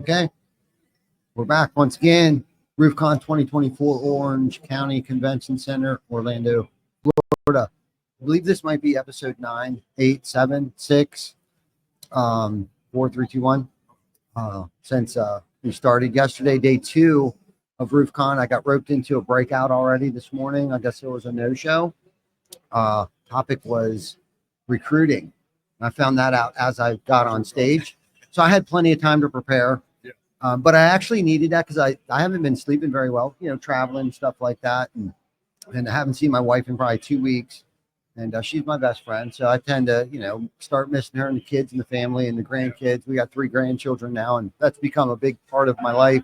Okay, we're back once again. RoofCon 2024, Orange County Convention Center, Orlando, Florida. I believe this might be episode 9, 8, 7, 6, 4, 3, 2, 1. Since we started yesterday, day 2 of RoofCon, I got roped into a breakout already this morning. I guess there was a no-show. Topic was recruiting. I found that out as I got on stage. So I had plenty of time to prepare. But I actually needed that because I haven't been sleeping very well, traveling, stuff like that. And I haven't seen my wife in probably 2 weeks. And she's my best friend. So I tend to, start missing her and the kids and the family and the grandkids. We got 3 grandchildren now, and that's become a big part of my life.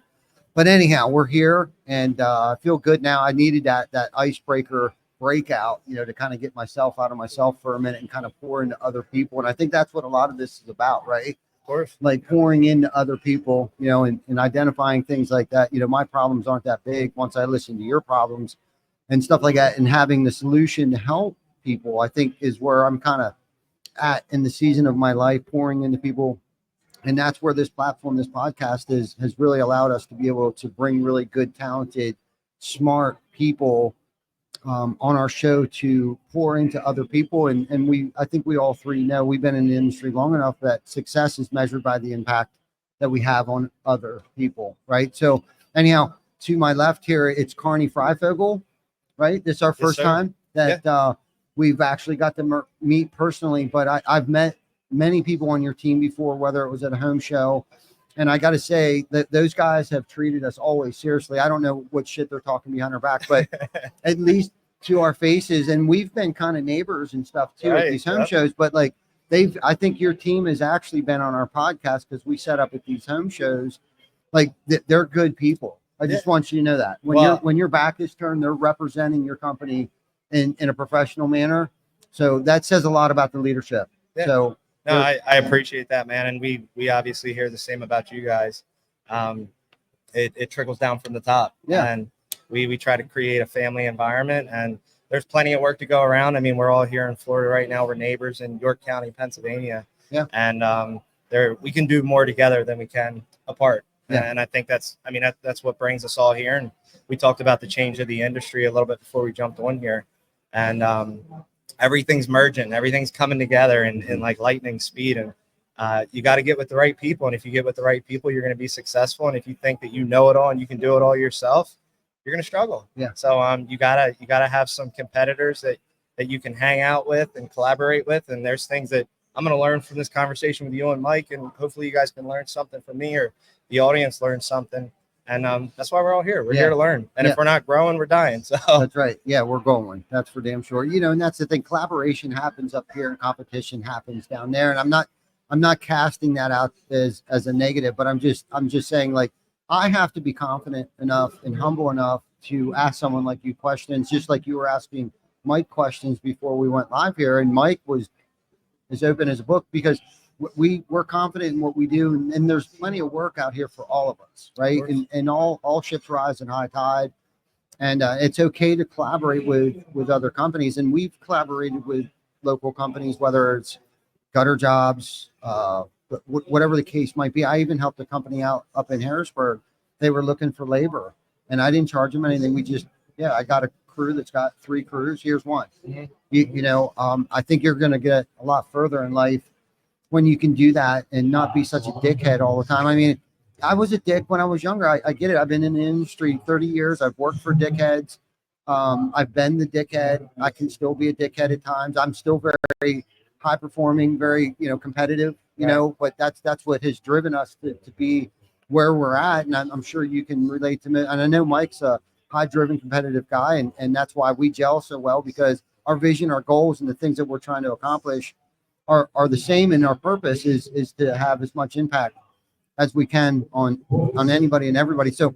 But anyhow, we're here, and I feel good now. I needed that icebreaker breakout, to kind of get myself out of myself for a minute and kind of pour into other people. And I think that's what a lot of this is about, right? Of course. Like pouring into other people, and identifying things like that. My problems aren't that big once I listen to your problems and stuff like that, and having the solution to help people, I think, is where I'm kind of at in the season of my life, pouring into people. And that's where this platform, this podcast has really allowed us to be able to bring really good, talented, smart people on our show to pour into other people. And I think we all three know we've been in the industry long enough that success is measured by the impact that we have on other people, right? So anyhow, to my left here, it's Carney Freifogel, right? This is our first time that we've actually got to meet personally, but I've met many people on your team before, whether it was at a home show. And I got to say that those guys have treated us always seriously. I don't know what shit they're talking behind our back, but at least to our faces. And we've been kind of neighbors and stuff too at these home shows. But like I think your team has actually been on our podcast because we set up at these home shows. Like they're good people. I just want you to know that when your back is turned, they're representing your company in a professional manner. So that says a lot about the leadership. Yeah. So. No, I appreciate that, man. And we obviously hear the same about you guys. It trickles down from the top. Yeah. And we try to create a family environment, and there's plenty of work to go around. I mean, we're all here in Florida right now. We're neighbors in York County, Pennsylvania. Yeah. And we can do more together than we can apart. Yeah. And I think that's what brings us all here. And we talked about the change of the industry a little bit before we jumped on here. And everything's merging, everything's coming together in like lightning speed. And you got to get with the right people. And if you get with the right people, you're going to be successful. And if you think that you know it all and you can do it all yourself, you're going to struggle. Yeah. So you gotta have some competitors that you can hang out with and collaborate with. And there's things that I'm going to learn from this conversation with you and Mike, and hopefully you guys can learn something from me, or the audience learn something. And that's why we're all here. We're here to learn. And if we're not growing, we're dying. So that's right. Yeah, we're going. That's for damn sure. And that's the thing. Collaboration happens up here and competition happens down there. And I'm not casting that out as a negative, but I'm just saying, like, I have to be confident enough and humble enough to ask someone like you questions, just like you were asking Mike questions before we went live here. And Mike was as open as a book because we're confident in what we do, and there's plenty of work out here for all of us, right? And all ships rise in high tide, and it's okay to collaborate with other companies. And we've collaborated with local companies, whether it's gutter jobs, whatever the case might be. I even helped a company out up in Harrisburg. They were looking for labor, and I didn't charge them anything. I got a crew that's got 3 crews. Here's one. Mm-hmm. I think you're going to get a lot further in life when you can do that and not be such a dickhead all the time. I mean, I was a dick when I was younger. I get it. I've been in the industry 30 years. I've worked for dickheads. I've been the dickhead. I can still be a dickhead at times. I'm still very high performing, very, competitive, but that's what has driven us to be where we're at. And I'm sure you can relate to me. And I know Mike's a high driven, competitive guy. And that's why we gel so well, because our vision, our goals, and the things that we're trying to accomplish are the same, and our purpose is to have as much impact as we can on anybody and everybody. So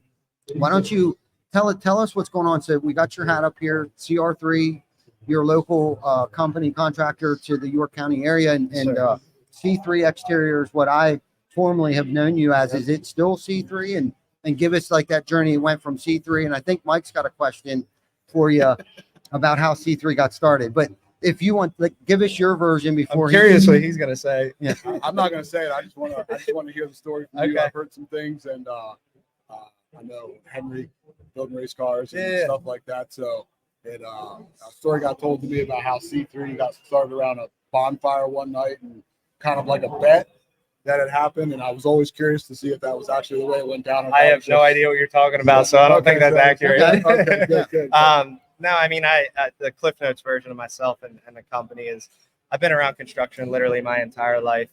why don't you tell us what's going on? So we got your hat up here, CR3, your local company contractor to the York County area, and C3 Exteriors, what I formerly have known you as. Is it still C3? And give us like that journey. It went from C3, and I think Mike's got a question for you about how C3 got started. But if you want, like, give us your version before. I'm curious what he's gonna say. Yeah. I'm not gonna say it. I just want to hear the story from you. Okay. I've heard some things, and I know Henry building race cars and Yeah. stuff like that. So a story got told to me about how C3 got started around a bonfire one night, and kind of like a bet that had happened. And I was always curious to see if that was actually the way it went down. I have no idea what you're talking about, so I don't think that's accurate. Okay, good. No, I mean, the Cliff Notes version of myself and the company is I've been around construction literally my entire life,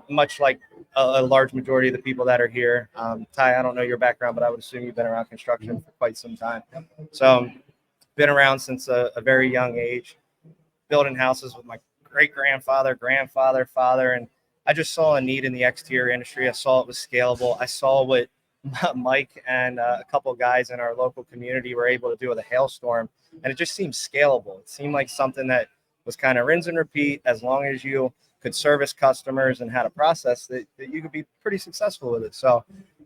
much like a large majority of the people that are here. Ty, I don't know your background, but I would assume you've been around construction for quite some time. So been around since a very young age, building houses with my great-grandfather, grandfather, father, and I just saw a need in the exterior industry. I saw it was scalable. I saw what Mike and a couple of guys in our local community were able to do with a hailstorm, and it just seemed scalable. It seemed like something that was kind of rinse and repeat. As long as you could service customers and had a process that you could be pretty successful with it. So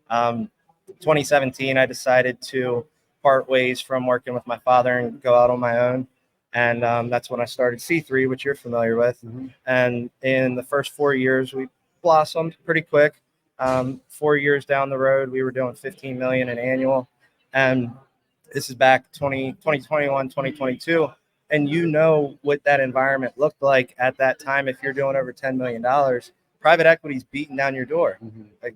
2017, I decided to part ways from working with my father and go out on my own. And that's when I started C3, which you're familiar with. Mm-hmm. And in the first 4 years, we blossomed pretty quick. 4 years down the road, we were doing 15 million in annual. And this is back 2021, 2022. And you know what that environment looked like at that time. If you're doing over $10 million, private equity's beating down your door. Mm-hmm. Like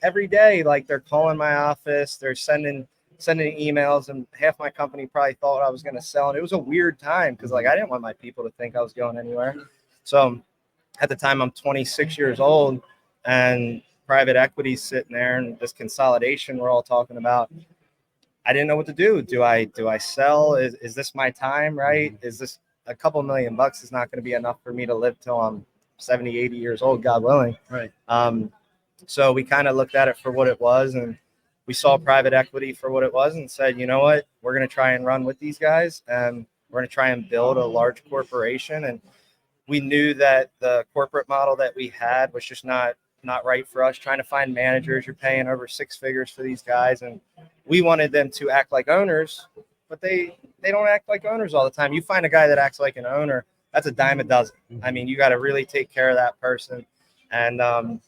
every day, like they're calling my office, they're sending emails, and half my company probably thought I was going to sell. And it was a weird time because like I didn't want my people to think I was going anywhere. So at the time, I'm 26 years old, and private equity's sitting there, and this consolidation we're all talking about. I didn't know what to do. Do I sell? Is this my time? Right? Is this a couple $1 million is not going to be enough for me to live till I'm 70, 80 years old, God willing. Right. So we kind of looked at it for what it was, and we saw private equity for what it was and said, you know what, we're going to try and run with these guys, and we're going to try and build a large corporation. And we knew that the corporate model that we had was just not right for us. Trying to find managers, you're paying over 6 figures for these guys, and we wanted them to act like owners, but they don't act like owners all the time. You find a guy that acts like an owner, that's a dime a dozen. I mean, you got to really take care of that person. And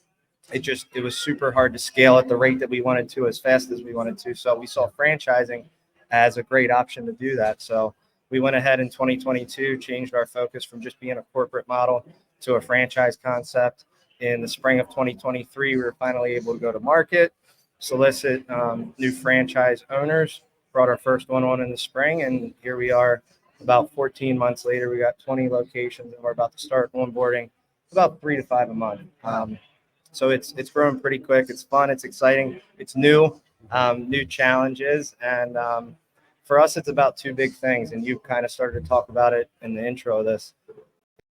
it was super hard to scale at the rate that we wanted to, as fast as we wanted to. So we saw franchising as a great option to do that. So we went ahead in 2022, changed our focus from just being a corporate model to a franchise concept. In the spring of 2023, we were finally able to go to market, solicit new franchise owners, brought our first one on in the spring, and here we are about 14 months later. We got 20 locations, and we're about to start onboarding about 3 to 5 a month. So it's growing pretty quick. It's fun. It's exciting. It's new challenges. And for us, it's about 2 big things. And you kind of started to talk about it in the intro of this.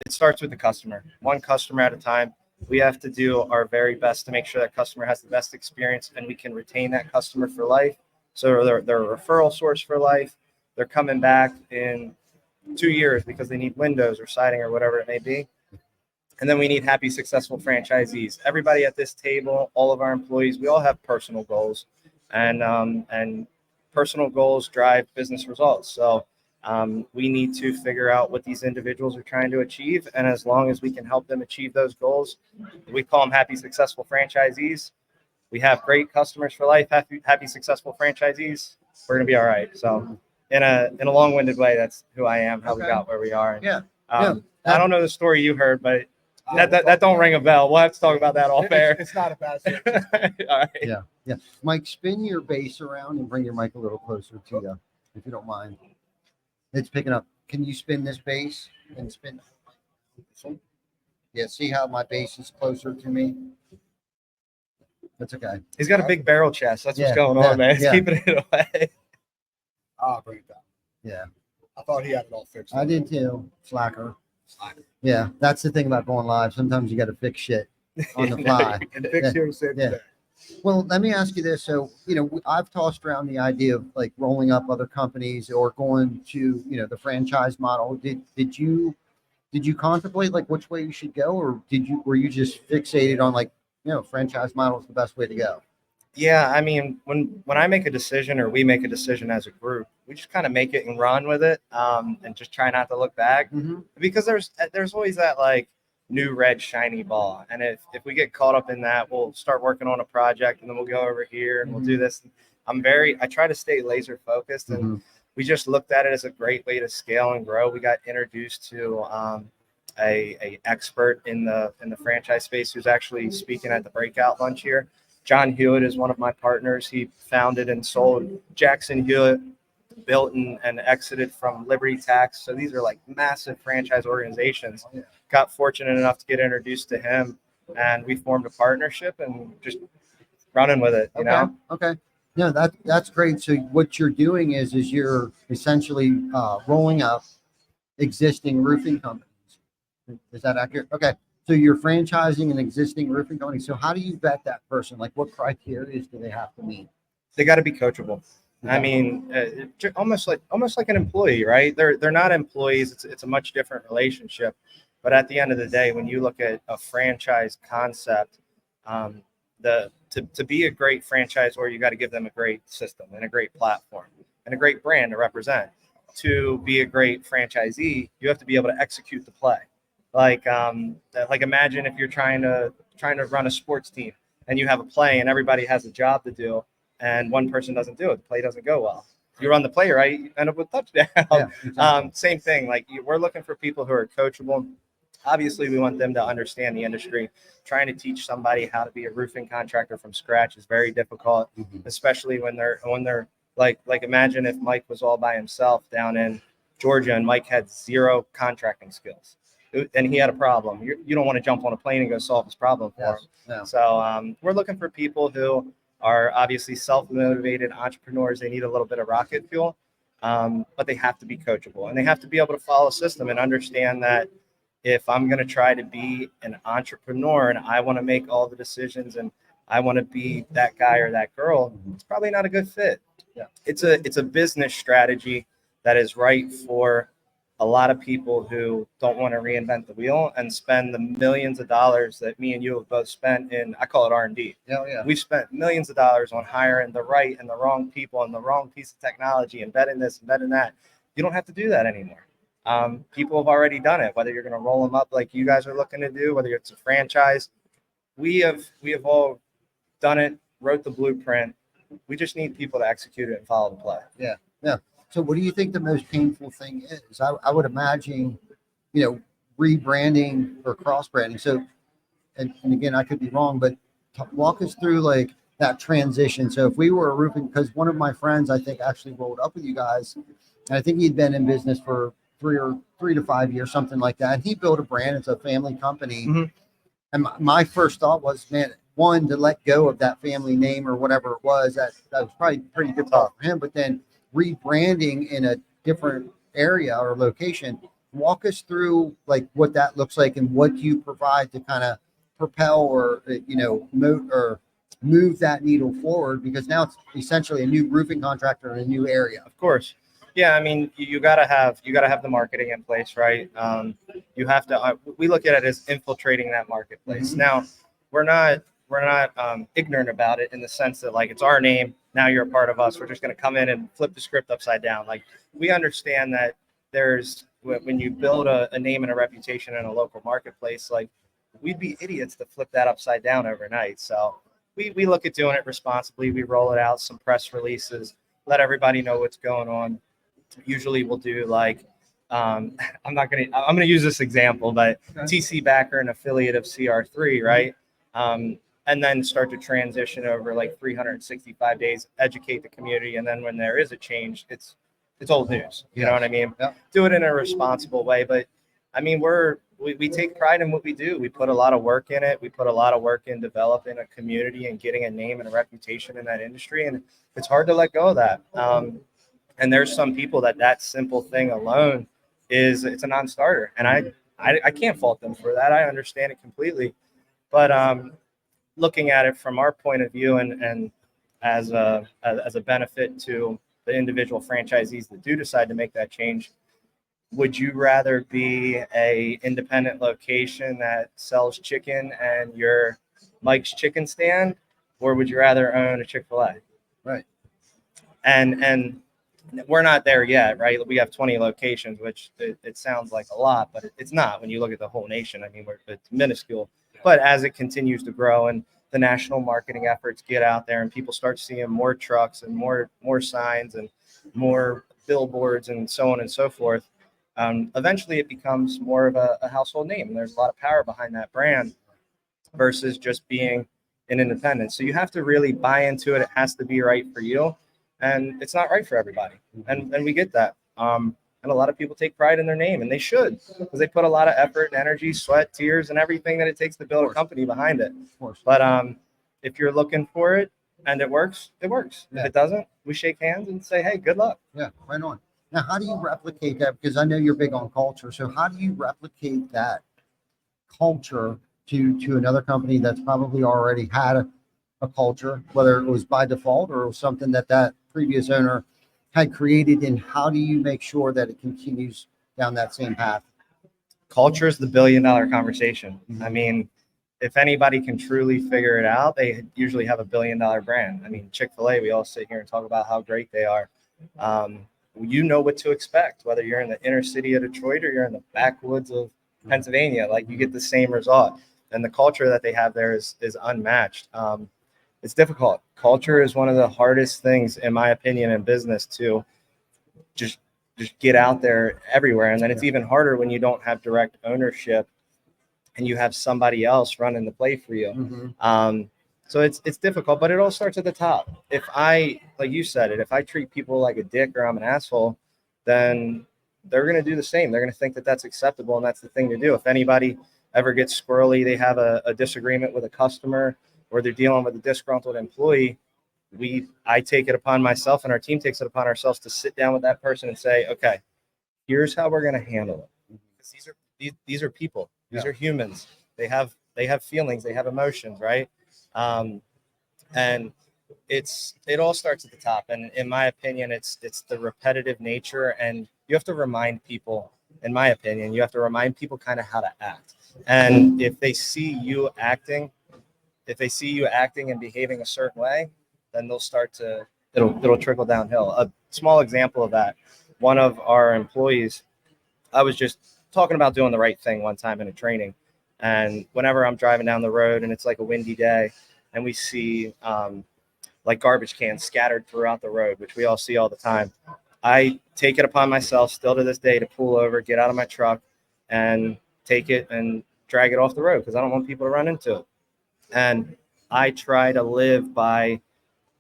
It starts with the customer, one customer at a time. We have to do our very best to make sure that customer has the best experience, and we can retain that customer for life. So they're a referral source for life. They're coming back in 2 years because they need windows or siding or whatever it may be. And then we need happy, successful franchisees. Everybody at this table, all of our employees, we all have personal goals, and personal goals drive business results. So we need to figure out what these individuals are trying to achieve. And as long as we can help them achieve those goals, we call them happy, successful franchisees. We have great customers for life, happy, successful franchisees. We're going to be all right. So in a long-winded way, that's who I am, how we got where we are. And, Yeah. I don't know the story you heard, but that don't ring a bell. We'll have to talk about that off air. It's not a bad thing. All right. Yeah. Mike, spin your base around and bring your mic a little closer to you, if you don't mind. It's picking up. Can you spin this base and spin? Yeah, see how my base is closer to me? That's okay. He's got a big barrel chest. That's what's going Yeah, on, man. He's yeah. keeping it away. I'll bring it down. Yeah, I thought he had it all fixed. I did too. Slacker. Yeah, that's the thing about going live. Sometimes you got to fix shit on the fly. And fix here and save Yeah. the day. Well, let me ask you this. So, I've tossed around the idea of like rolling up other companies or going to, the franchise model. Did you contemplate like which way you should go, or were you just fixated on like, franchise model is the best way to go? Yeah, I mean, when I make a decision or we make a decision as a group, we just kind of make it and run with it, and just try not to look back, Mhm. because there's always that like new red shiny ball, and if we get caught up in that, we'll start working on a project, and then we'll go over here and we'll do this. I try to stay laser focused, and Mhm. we just looked at it as a great way to scale and grow. We got introduced to a expert in the franchise space who's actually speaking at the breakout lunch here. John Hewitt is one of my partners. He founded and sold Jackson Hewitt, built and exited from Liberty Tax. So these are like massive franchise organizations. Got fortunate enough to get introduced to him, and we formed a partnership and just running with it. You Okay. know, Okay. No, that's great. So what you're doing is you're essentially rolling up existing roofing companies. Is that accurate? Okay. So you're franchising an existing roofing company. So how do you vet that person? Like, what criteria do they have to meet? they got to be coachable. I Okay. mean, almost like an employee, right? They're not employees. It's a much different relationship. But at the end of the day, when you look at a franchise concept, um, to be a great franchisor, you got to give them a great system and a great platform and a great brand to represent. To be a great franchisee, you have to be able to execute the play. Like imagine if you're trying to run a sports team and you have a play and everybody has a job to do, and one person doesn't do it, the play doesn't go well. You run the play right, you end up with touchdown. Yeah, exactly. Same thing. Like we're looking for people who are coachable. Obviously, we want them to understand the industry. Trying to teach somebody how to be a roofing contractor from scratch is very difficult, Mhm. especially when they're like imagine if Mike was all by himself down in Georgia and Mike had zero contracting skills and he had a problem. You don't want to jump on a plane and go solve his problem for him. Yes. Yeah. So we're looking for people who are obviously self-motivated entrepreneurs. They need a little bit of rocket fuel, but they have to be coachable and they have to be able to follow a system and understand that if I'm going to try to be an entrepreneur and I want to make all the decisions and I want to be that guy or that girl, it's probably not a good fit. Yeah. It's a business strategy that is right for a lot of people who don't want to reinvent the wheel and spend the millions of dollars that me and you have both spent in, I call it R&D. Yeah. Yeah. We've spent millions of dollars on hiring the right and the wrong people and the wrong piece of technology, embedding this, embedding that. You don't have to do that anymore. People have already done it, whether you're going to roll them up like you guys are looking to do, whether it's a franchise. We have all done it, wrote the blueprint. We just need people to execute it and follow the play. Yeah. Yeah. So what do you think the most painful thing is? I would imagine, rebranding or cross branding. So, and again, I could be wrong, but walk us through like that transition. So if we were a roofing, because one of my friends, I think, actually rolled up with you guys, and I think he'd been in business for 3 to 5 years, something like that. And he built a brand. It's a family company. Mhm. And my first thought was, man, one, to let go of that family name or whatever it was, that was probably pretty difficult for him. But then rebranding in a different area or location, walk us through like what that looks like and what you provide to kind of propel or move that needle forward, because now it's essentially a new roofing contractor in a new area. Of course. Yeah, I mean, you gotta have the marketing in place, right? You have to. We look at it as infiltrating that marketplace. Mhm. Now, we're not ignorant about it in the sense that like it's our name. Now you're a part of us. We're just going to come in and flip the script upside down. Like we understand that when you build a name and a reputation in a local marketplace, like we'd be idiots to flip that upside down overnight. So we look at doing it responsibly. We roll it out, some press releases, let everybody know what's going on. Usually we'll do like I'm gonna use this example, but Okay. TC Backer, an affiliate of CR3, right? And then start to transition over like 365 days, educate the community, and then when there is a change, it's old news. You know what I mean? Yeah. Do it in a responsible way, but I mean we take pride in what we do. We put a lot of work in it. We put a lot of work in developing a community and getting a name and a reputation in that industry, and it's hard to let go of that. And there's some people that simple thing alone it's a non-starter, and I can't fault them for that. I understand it completely, but looking at it from our point of view and as a benefit to the individual franchisees that do decide to make that change, would you rather be a independent location that sells chicken and your Mike's Chicken Stand, or would you rather own a Chick-fil-A? Right. And we're not there yet, right? We have 20 locations, which it sounds like a lot, but it's not when you look at the whole nation. I mean, it's minuscule. But as it continues to grow and the national marketing efforts get out there and people start seeing more trucks and more signs and more billboards and so on and so forth, eventually it becomes more of a household name. And there's a lot of power behind that brand versus just being an independent. So you have to really buy into it. It has to be right for you. And it's not right for everybody. And we get that. And a lot of people take pride in their name, and they should, because they put a lot of effort and energy, sweat, tears, and everything that it takes to build a company behind it. But if you're looking for it and it works, it works. Yeah. If it doesn't, we shake hands and say, hey, good luck. Yeah, right on. Now, how do you replicate that? Because I know you're big on culture. So how do you replicate that culture to another company that's probably already had a culture, whether it was by default or it was something that previous owner had created, and how do you make sure that it continues down that same path? Culture is the billion-dollar conversation. I mean, if anybody can truly figure it out, they usually have a billion-dollar brand. I mean, Chick-fil-A, we all sit here and talk about how great they are. You know what to expect, whether you're in the inner city of Detroit or you're in the backwoods of Pennsylvania, like you get the same result. And the culture that they have there is unmatched. It's difficult. Culture is one of the hardest things, in my opinion, in business to just get out there everywhere. And then it's even harder when you don't have direct ownership and you have somebody else running the play for you. So it's difficult, but it all starts at the top. If I, like you said it, if I treat people like a dick or I'm an asshole, then they're going to do the same. They're going to think that that's acceptable, and that's the thing to do. If anybody ever gets squirrely, they have a disagreement with a customer, or they're dealing with a disgruntled employee, I take it upon myself, and our team takes it upon ourselves to sit down with that person and say, okay, here's how we're going to handle it. Because these are people. These are humans. They have feelings. They have emotions, right? And it all starts at the top. And in my opinion, it's the repetitive nature, and you have to remind people. In my opinion, you have to remind people kind of how to act. And if they see you acting and behaving a certain way, then they'll start to, it'll trickle downhill. A small example of that, one of our employees, I was just talking about doing the right thing one time in a training. And whenever I'm driving down the road and it's like a windy day and we see like garbage cans scattered throughout the road, which we all see all the time, I take it upon myself still to this day to pull over, get out of my truck and take it and drag it off the road because I don't want people to run into it. And I try to live by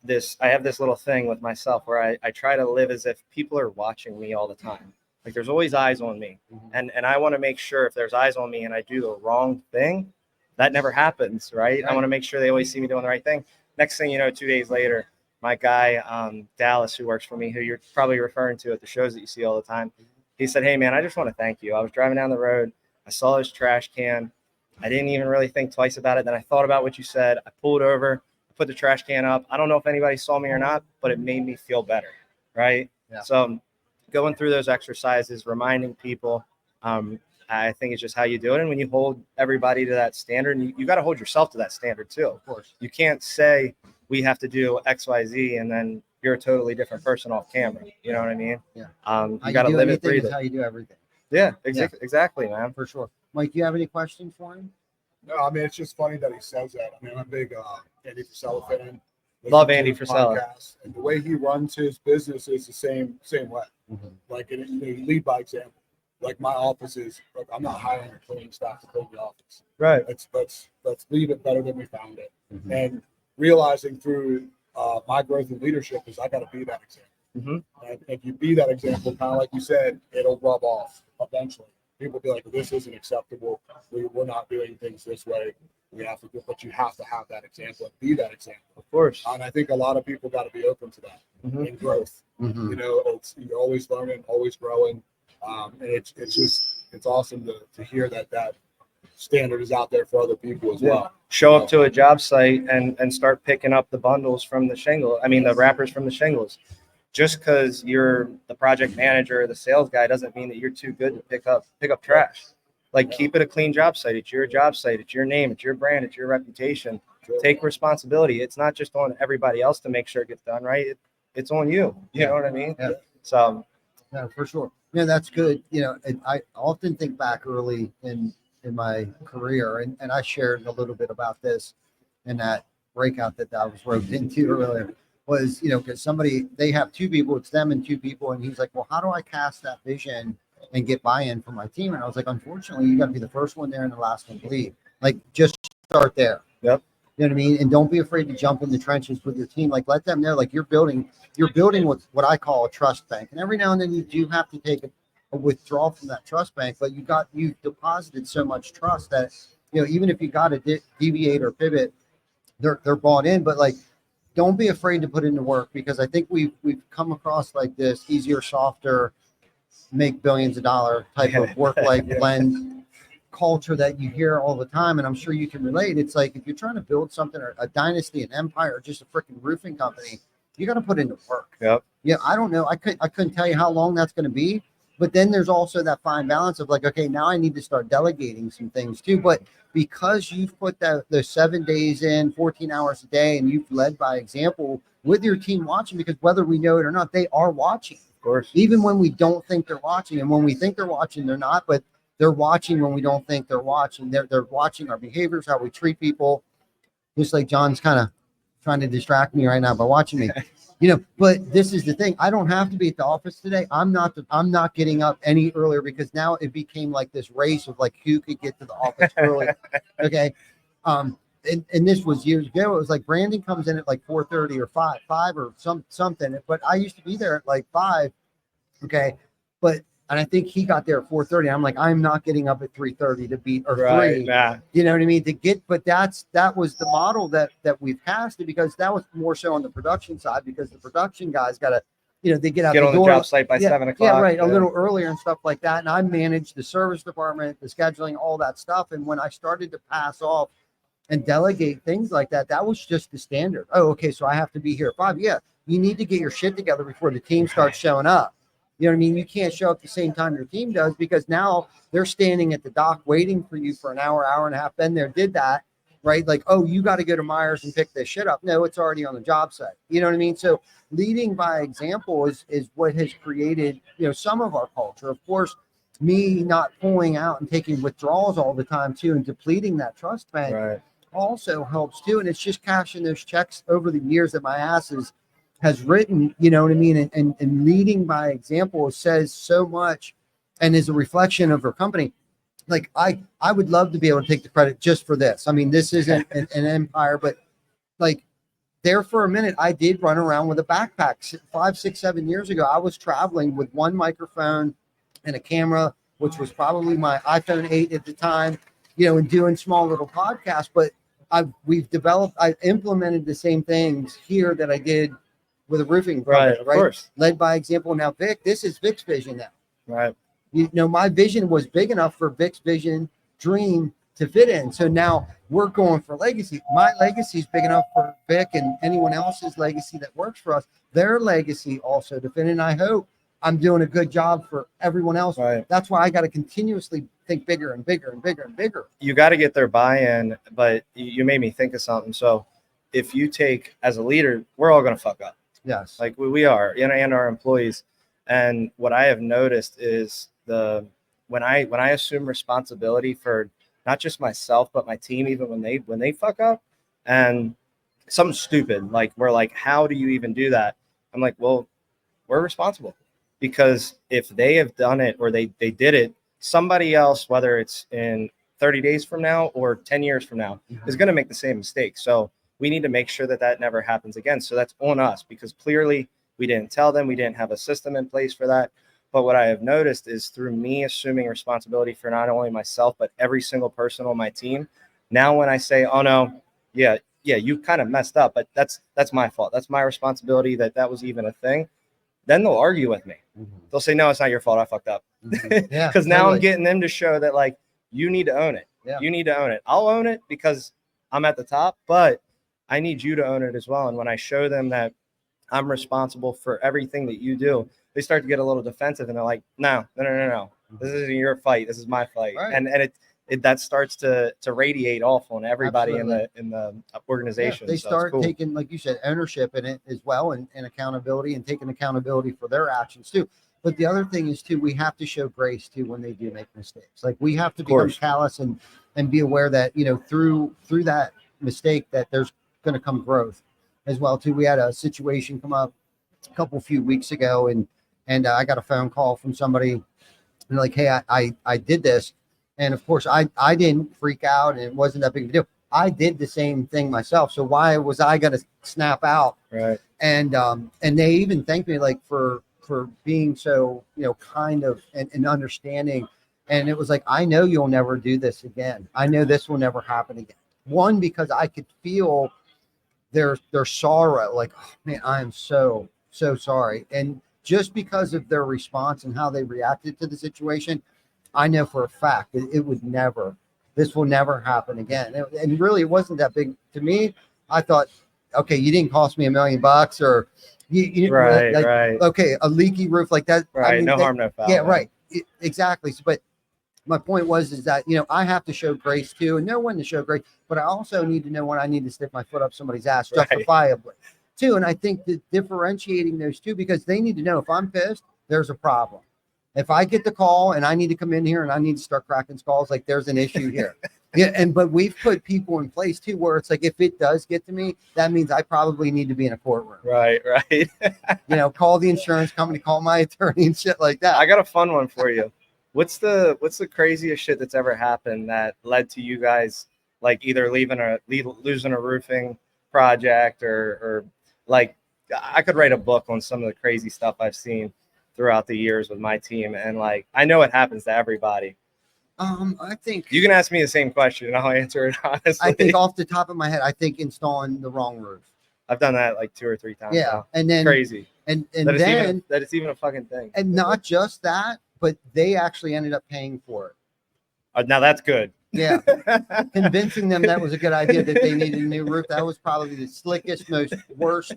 this. I have this little thing with myself where I try to live as if people are watching me all the time. Like there's always eyes on me. And I want to make sure if there's eyes on me and I do the wrong thing, that never happens, right? I want to make sure they always see me doing the right thing. Next thing you know, 2 days later, my guy, Dallas, who works for me, who you're probably referring to at the shows that you see all the time, he said, hey, man, I just want to thank you. I was driving down the road. I saw this trash can. I didn't even really think twice about it. Then I thought about what you said. I pulled over, put the trash can up. I don't know if anybody saw me or not, but it made me feel better, right? Yeah. So going through those exercises, reminding people, I think it's just how you do it. And when you hold everybody to that standard, and you got to hold yourself to that standard too. Of course. You can't say we have to do X, Y, Z, and then you're a totally different person off camera. You know what I mean? Yeah. You got to live it, breathe it. How you do everything. Yeah, exactly, man. For sure. Mike, do you have any questions for him? No, I mean, it's just funny that he says that. I mean, I'm a big Andy Frisella fan. Love Andy Frisella. And the way he runs his business is the same way. Like, you lead by example. Like my office is, look, I'm not hiring a cleaning staff to clean the office. Right. Let's leave it better than we found it. And realizing through my growth in leadership is I got to be that example. And if you be that example, kind of like you said, it'll rub off eventually. People will be like, well, this isn't acceptable. We're not doing things this way. We have to do, but you have to have that example and be that example. Of course. And I think a lot of people got to be open to that in growth. You know, you're always learning, always growing. And it's awesome to hear that standard is out there for other people as well. Show up to a job site and start picking up the bundles from the the wrappers from the shingles. Just because you're the project manager or the sales guy doesn't mean that you're too good to pick up trash. Like keep it a clean job site. It's your job site. It's your name. It's your brand. It's your reputation. Sure. take responsibility. It's not just on everybody else to make sure it gets done right. It's on you. You know what I mean? Yeah. So Yeah, for sure. Yeah, that's good. And I often think back early in my career, and I shared a little bit about this in that breakout that I was roped into earlier. Was because they have two people, it's them and two people, and he's like, well, how do I cast that vision and get buy-in from my team? And I was like, unfortunately, you got to be the first one there and the last one to leave. Like, just start there. Yep. You know what I mean? And don't be afraid to jump in the trenches with your team. Like, let them know, like, you're building what I call a trust bank. And every now and then you do have to take a withdrawal from that trust bank, but you've deposited so much trust that, even if you got to deviate or pivot, they're bought in. But like, don't be afraid to put in the work, because I think we've come across like this easier, softer, make billions of dollar type of work-life blend culture that you hear all the time. And I'm sure you can relate. It's like, if you're trying to build something, or a dynasty, an empire, or just a freaking roofing company, you got to put in the work. Yep. Yeah. I don't know. I couldn't tell you how long that's going to be, but then there's also that fine balance of like, okay, now I need to start delegating some things too. But because you've put those 7 days in, 14 hours a day, and you've led by example with your team watching, because whether we know it or not, they are watching. Of course. Even when we don't think they're watching, and when we think they're watching, they're not, but they're watching when we don't think they're watching. They're watching our behaviors, how we treat people. Just like John's kind of trying to distract me right now by watching me. But this is the thing. I don't have to be at the office today. I'm not getting up any earlier, because now it became like this race of like who could get to the office early. Okay. And this was years ago. It was like Brandon comes in at like 4:30 or 5 or something. But I used to be there at like 5. Okay. And I think he got there at 4:30. I'm like, I'm not getting up at 3:30 to beat, or 3. Nah. You know what I mean? But that was the model that we've casted, because that was more so on the production side, because the production guys got to, they get out Get the on door. the job site by 7 o'clock. Yeah, right. A little earlier and stuff like that. And I managed the service department, the scheduling, all that stuff. And when I started to pass off and delegate things like that, that was just the standard. Oh, okay. So I have to be here at 5. Yeah. You need to get your shit together before the team starts showing up. You know what I mean? You can't show up at the same time your team does, because now they're standing at the dock waiting for you for an hour, hour and a half. Been there, did that, right? Like, oh, you got to go to Myers and pick this shit up. No, it's already on the job site. You know what I mean? So leading by example is what has created, some of our culture. Of course, me not pulling out and taking withdrawals all the time too, and depleting that trust bank also helps too. And it's just cashing those checks over the years that my ass has written, you know what I mean? And leading by example says so much, and is a reflection of her company. Like, I would love to be able to take the credit just for this. I mean, this isn't an empire, but like, there for a minute, I did run around with a backpack 5, 6, 7 years ago. I was traveling with one microphone and a camera, which was probably my iPhone 8 at the time, and doing small little podcasts. But I implemented the same things here that I did with a roofing company, Of course. Led by example. Now, Vic, this is Vic's vision now. Right. My vision was big enough for Vic's vision dream to fit in. So now we're going for legacy. My legacy is big enough for Vic and anyone else's legacy that works for us. Their legacy also to fit in. I hope I'm doing a good job for everyone else. Right. That's why I got to continuously think bigger and bigger and bigger and bigger. You got to get their buy-in, but you made me think of something. So if you take, as a leader, we're all going to fuck up. Yes. Like we are, and our employees. And what I have noticed is when I assume responsibility for not just myself, but my team, even when they fuck up and something stupid, like we're like, how do you even do that? I'm like, well, we're responsible, because if they have done it or they did it, somebody else, whether it's in 30 days from now or 10 years from now, is going to make the same mistake. So we need to make sure that never happens again. So that's on us, because clearly we didn't tell them, we didn't have a system in place for that. But what I have noticed is through me assuming responsibility for not only myself, but every single person on my team. Now, when I say, oh no, yeah, you kind of messed up, but that's my fault. That's my responsibility that was even a thing. Then they'll argue with me. They'll say, no, it's not your fault. I fucked up. Yeah. Because now I'm getting them to show that, like, you need to own it. Yeah. You need to own it. I'll own it because I'm at the top, but I need you to own it as well. And when I show them that I'm responsible for everything that you do, they start to get a little defensive, and they're like, no. This isn't your fight. This is my fight. Right. And that starts to radiate off on everybody Absolutely. in the organization. They So it's start cool. taking, like you said, ownership in it as well, and accountability, and taking accountability for their actions too. But the other thing is too, we have to show grace too when they do make mistakes. Like we have to become course. callous and be aware that, you know, through that mistake that there's going to come growth as well too. We had a situation come up a few weeks ago, and I got a phone call from somebody, and like, hey, I did this, and of course I didn't freak out, and it wasn't that big of a deal. I did the same thing myself, so why was I going to snap out? Right. And they even thanked me like for being so, you know, kind of and understanding. And it was like, I know you'll never do this again. I know this will never happen again. One, because I could feel their sorrow, like, oh, man, I am so sorry. And just because of their response and how they reacted to the situation, I know for a fact that this will never happen again. And really, it wasn't that big to me. I thought, okay, you didn't cost me $1 million, or you Right, like, right. okay, a leaky roof like that. Right. I mean, No harm, no foul. yeah, man. right. Exactly. So, but my point is that, you know, I have to show grace too, and know when to show grace, but I also need to know when I need to stick my foot up somebody's ass Right. justifiably too. And I think that differentiating those two, because they need to know if I'm pissed, there's a problem. If I get the call and I need to come in here and I need to start cracking skulls, like there's an issue here. Yeah. But we've put people in place too, where it's like, if it does get to me, that means I probably need to be in a courtroom. Right. You know, call the insurance company, call my attorney and shit like that. I got a fun one for you. What's the craziest shit that's ever happened that led to you guys like either losing a roofing project, or like, I could write a book on some of the crazy stuff I've seen throughout the years with my team, and like I know it happens to everybody. I think You can ask me the same question and I'll answer it honestly. I think off the top of my head, I think installing the wrong roof. I've done that like 2 or 3 times. Yeah, now. and then Crazy. and That it's even a fucking thing. And not just that, but they actually ended up paying for it. Now that's good. Yeah, convincing them that was a good idea, that they needed a new roof. That was probably the slickest, most worst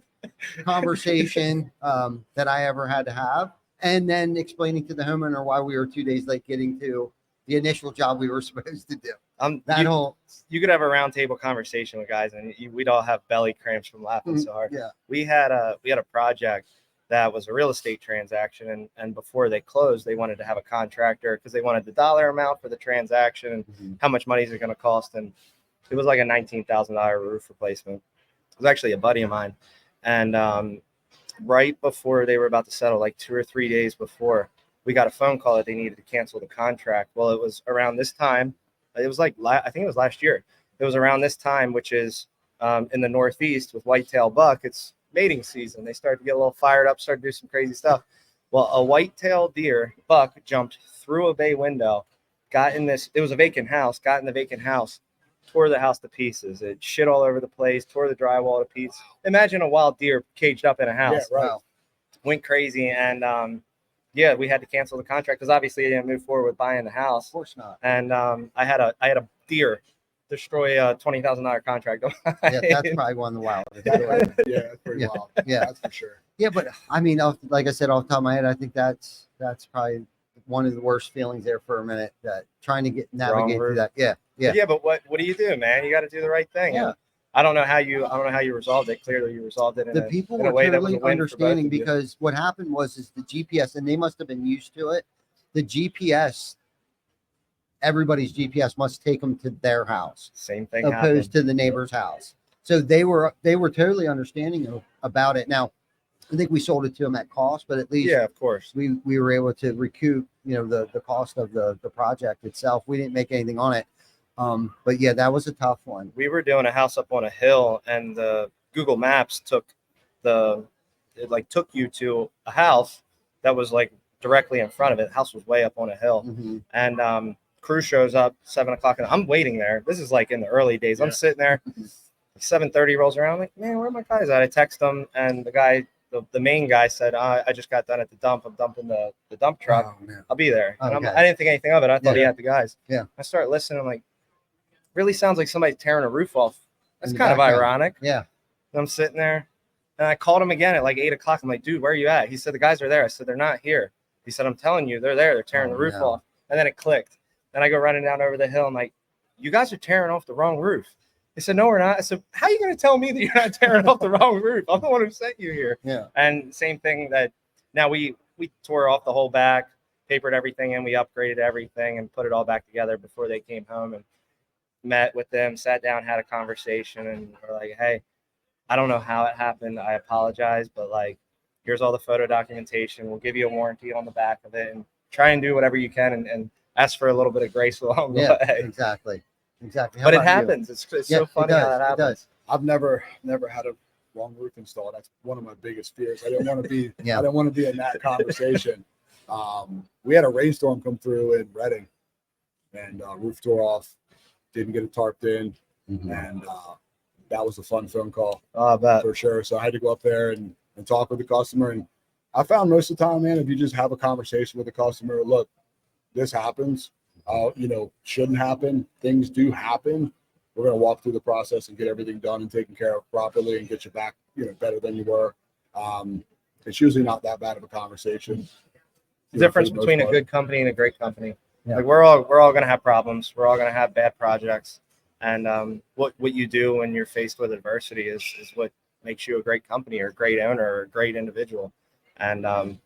conversation that I ever had to have. And then explaining to the homeowner why we were 2 days late getting to the initial job we were supposed to do. You could have a roundtable conversation with guys, and we'd all have belly cramps from laughing so hard. Yeah, we had a project that was a real estate transaction, and before they closed, they wanted to have a contractor because they wanted the dollar amount for the transaction and how much money is it going to cost, and it was like a $19,000 roof replacement. It was actually a buddy of mine, and right before they were about to settle, like 2 or 3 days before, we got a phone call that they needed to cancel the contract. Well, it was around this time. It was like, I think it was last year. It was around this time, which is in the Northeast with whitetail buck. It's mating season. They start to get a little fired up, start to do some crazy stuff. Well, a whitetail deer buck jumped through a bay window, it was a vacant house, got in the vacant house, tore the house to pieces. It shit all over the place, tore the drywall to pieces. Imagine a wild deer caged up in a house. Yeah, right. Wow. Went crazy, and yeah, we had to cancel the contract because obviously they didn't move forward with buying the house. Of course not. And I had a deer destroy a $20,000 contract. Yeah, that's probably one of the wildest. Yeah, that's pretty wild. Yeah, that's for sure. Yeah, but I mean, like I said, off the top of my head, I think that's probably one of the worst feelings there for a minute, that trying to navigate through that. Yeah. But what do you do, man? You got to do the right thing. Yeah. And I don't know how you resolved it. Clearly, you resolved it The people were totally understanding, because what happened was the GPS, and they must have been used to it. The GPS, everybody's GPS must take them to their house. Same thing opposed to the neighbor's house. So they were totally understanding about it. Now, I think we sold it to them at cost, but at least of course we were able to recoup, the cost of the project itself. We didn't make anything on it. But yeah, that was a tough one. We were doing a house up on a hill, and the Google Maps took you to a house that was like directly in front of it. The house was way up on a hill, and crew shows up 7 o'clock, and I'm waiting there. This is like in the early days. I'm sitting there. 7:30 rolls around. I'm like, man, where are my guys at? I text them, and the guy, the main guy, said, I just got done at the dump. I'm dumping the dump truck. Oh, I'll be there. And okay. I didn't think anything of it. I thought he had the guys. Yeah. I start listening. I'm like, really sounds like somebody tearing a roof off. That's In the kind of background. ironic. Yeah. And I'm sitting there, and I called him again at like 8 o'clock. I'm like, dude, where are you at? He said, the guys are there. I said, they're not here. He said, I'm telling you, they're there. They're tearing the roof off. And then it clicked. Then I go running down over the hill. I'm like, you guys are tearing off the wrong roof. They said, no, we're not. I said, how are you going to tell me that you're not tearing off the wrong roof? I'm the one who sent you here. Yeah. And same thing that now we tore off the whole back, papered everything in, we upgraded everything and put it all back together before they came home, and met with them, sat down, had a conversation, and we're like, hey, I don't know how it happened. I apologize, but like, here's all the photo documentation. We'll give you a warranty on the back of it, and try and do whatever you can, and ask for a little bit of grace along the way. Exactly. How But it about you? happens. It's so funny how that It happens. does. I've never had a wrong roof install. That's one of my biggest fears. I didn't want to be Yeah. I didn't want to be in that conversation. We had a rainstorm come through in Reading, and roof tore off, didn't get it tarped in, and that was a fun phone call for sure. So I had to go up there and talk with the customer, and I found most of the time, man, if you just have a conversation with the customer, look, this happens, shouldn't happen. Things do happen. We're going to walk through the process and get everything done and taken care of properly and get you back, better than you were. It's usually not that bad of a conversation. The difference between a good company and a great company. Yeah. Like we're all going to have problems. We're all going to have bad projects. And what you do when you're faced with adversity is what makes you a great company or a great owner or a great individual. And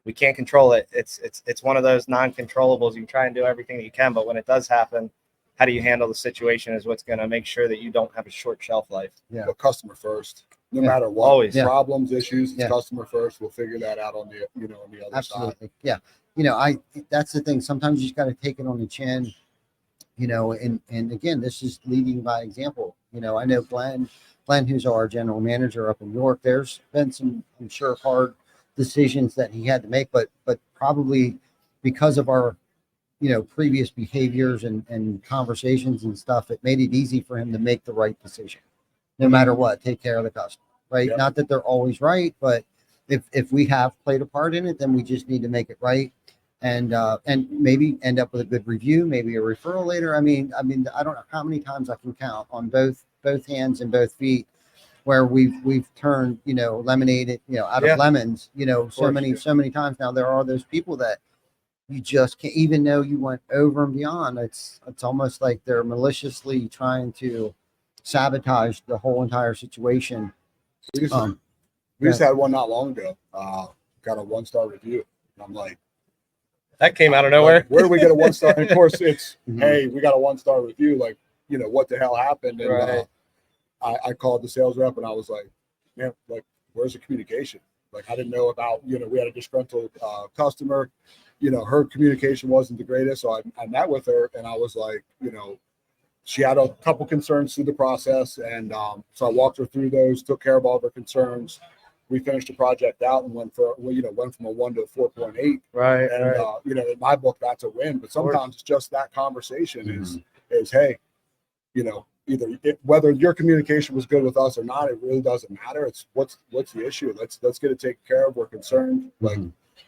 we can't control it. It's one of those non-controllables. You try and do everything that you can, but when it does happen, how do you handle the situation is what's going to make sure that you don't have a short shelf life. Yeah. But customer first, no matter what. Always. Problems, issues, it's customer first. We'll figure that out on the on the other Absolutely. side. Yeah. That's the thing. Sometimes you just got to take it on the chin, and again, this is leading by example. I know Glenn, who's our general manager up in York, there's been some, I'm sure, hard decisions that he had to make, but probably because of our previous behaviors and conversations and stuff, it made it easy for him to make the right decision no matter what. Take care of the customer, right? Yep. Not that they're always right, but if we have played a part in it, then we just need to make it right, and maybe end up with a good review, maybe a referral later. I mean I don't know how many times I can count on both hands and both feet where we've turned lemonade out of lemons so many times. Now there are those people that you just can't, even though you went over and beyond, it's almost like they're maliciously trying to sabotage the whole entire situation. We just had one not long ago. Got a 1-star review. And I'm like, that came out of nowhere. Where do we get a 1-star? And of course, it's hey, we got a 1-star review. Like, what the hell happened? And Right. I called the sales rep and I was like, man, like, where's the communication? Like, I didn't know about, we had a disgruntled customer. Her communication wasn't the greatest. So I met with her and I was like, she had a couple concerns through the process. And so I walked her through those, took care of all of her concerns. We finished the project out and went from a 1 to a 4.8. Right. And, in my book, that's a win. But sometimes it's just that conversation is, hey, whether your communication was good with us or not, it really doesn't matter. It's what's the issue. Let's get it taken care of. We're concerned. Like,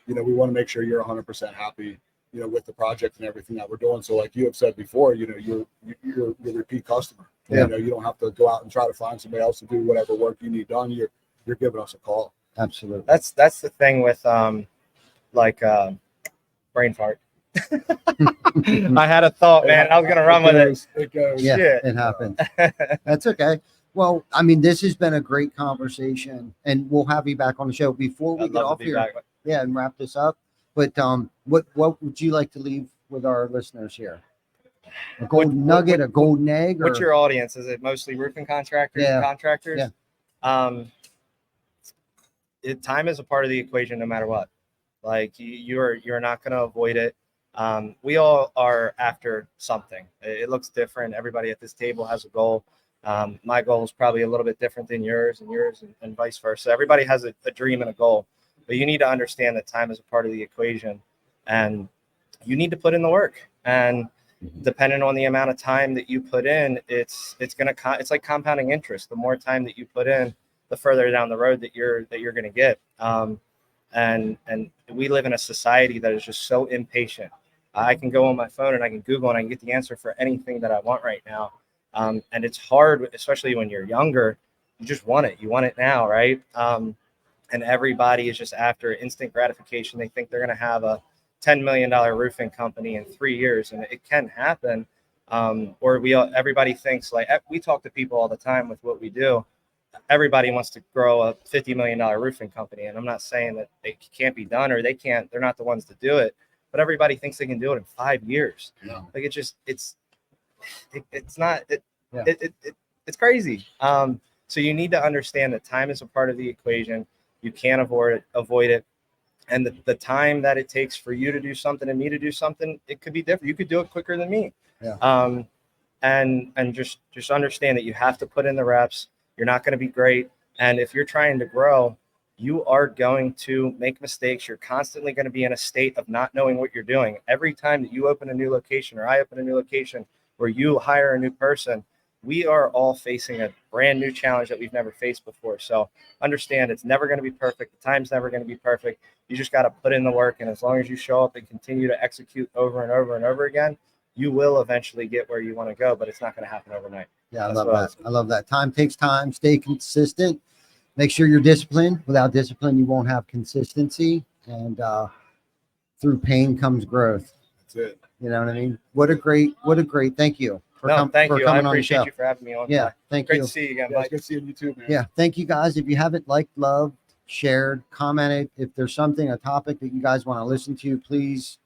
we want to make sure you're 100% happy, with the project and everything that we're doing. So like you have said before, you're a repeat customer. Yeah. You don't have to go out and try to find somebody else to do whatever work you need done. You're giving us a call. Absolutely. That's the thing with brain fart. I had a thought, man. I was gonna run with it. It goes. Yeah, Shit. it happens. That's okay. Well, I mean, this has been a great conversation, and we'll have you back on the show before we I'd get love to off be here. back. Yeah, and wrap this up. But what would you like to leave with our listeners here? A golden nugget, a golden egg? What's your audience? Is it mostly roofing contractors and contractors? Yeah. Time is a part of the equation no matter what. Like you're not going to avoid it. We all are after something. It looks different. Everybody at this table has a goal. My goal is probably a little bit different than yours and vice versa. Everybody has a dream and a goal, but you need to understand that time is a part of the equation and you need to put in the work. And depending on the amount of time that you put in, it's like compounding interest. The more time that you put in, the further down the road that you're going to get. And we live in a society that is just so impatient. I can go on my phone and I can Google and I can get the answer for anything that I want right now. And it's hard, especially when you're younger. You just want it. You want it now, right? And everybody is just after instant gratification. They think they're going to have a $10 million roofing company in 3 years, and it can happen. Or everybody thinks, like, we talk to people all the time with what we do. Everybody wants to grow a $50 million roofing company. And I'm not saying that it can't be done or they're not the ones to do it, but everybody thinks they can do it in 5 years. Yeah. Like it's crazy. So you need to understand that time is a part of the equation. You can't avoid it. And the time that it takes for you to do something and me to do something, it could be different. You could do it quicker than me. Yeah. And just understand that you have to put in the reps. You're not going to be great. And if you're trying to grow, you are going to make mistakes. You're constantly going to be in a state of not knowing what you're doing. Every time that you open a new location or I open a new location or you hire a new person, we are all facing a brand new challenge that we've never faced before. So understand it's never going to be perfect. The time's never going to be perfect. You just got to put in the work. And as long as you show up and continue to execute over and over and over again, you will eventually get where you want to go, but it's not going to happen overnight. Yeah, I love that. I love that. Time takes time. Stay consistent. Make sure you're disciplined. Without discipline, you won't have consistency. And through pain comes growth. That's it. You know what I mean? What a great. Thank you. Thank you. I Coming appreciate you for having me on. Yeah, thank Great you. to see you again. Yeah, it's good seeing you too, man. Yeah, thank you guys. If you haven't liked, loved, shared, commented, if there's a topic that you guys want to listen to, please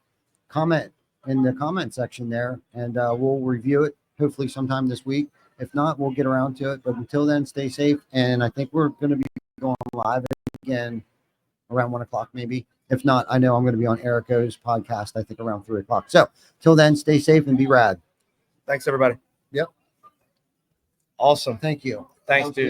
comment in the comment section there, and we'll review it hopefully sometime this week. If not, we'll get around to it. But until then, stay safe. And I think we're going to be going live again around 1 o'clock, maybe. If not, I know I'm going to be on Erico's podcast, I think around 3 o'clock. So till then, stay safe and be rad. Thanks, everybody. Yep. Awesome. Thank you. Thanks, dude.